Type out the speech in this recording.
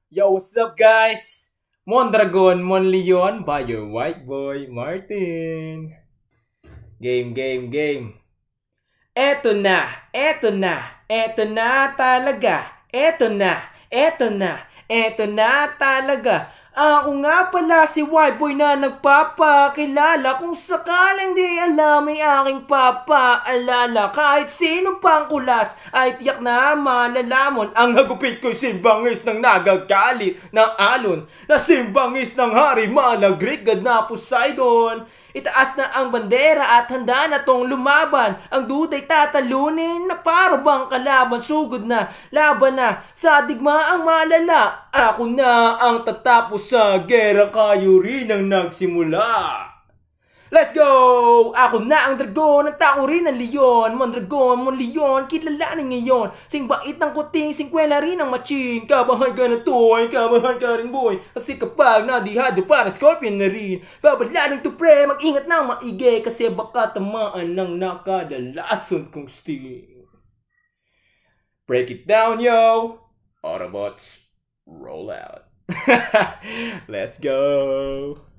Yo, what's up guys? Mondragon, Monleon by your white boy, Martin. Game. Eto na talaga. Eto na talaga. Ako nga pala si Whiteboy na nagpapakilala. Kung sakalang di alam ay aking papaalala. Kahit sino pang kulas ay tiyak na malalamon. Ang hagupit ko'y simbangis ng nagagalit ng alon. Na simbangis ng hari malagrigad na Poseidon. Itaas na ang bandera at handa na tong lumaban. Ang duda'y tatalunin na para bang kalaban. Sugod na, laban na, sa digmaang malala. Ako na ang tatapos sa gera, kayo rin ang nagsimula. Let's go! Ako na ang dragon, ang tako rin ng leon. Mondragon, Monleon, kilalanin ngayon. Sing bait ng kuting, singkwela rin ang matching. Kabahan ka na toy, kabahan ka rin boy. Kasi kapag nadihado para scorpion na rin. Babalaling to pre, mag-ingat na maigi. Kasi baka tamaan ng nakadalason kong sting. Break it down, yo! Autobots, roll out. Let's go!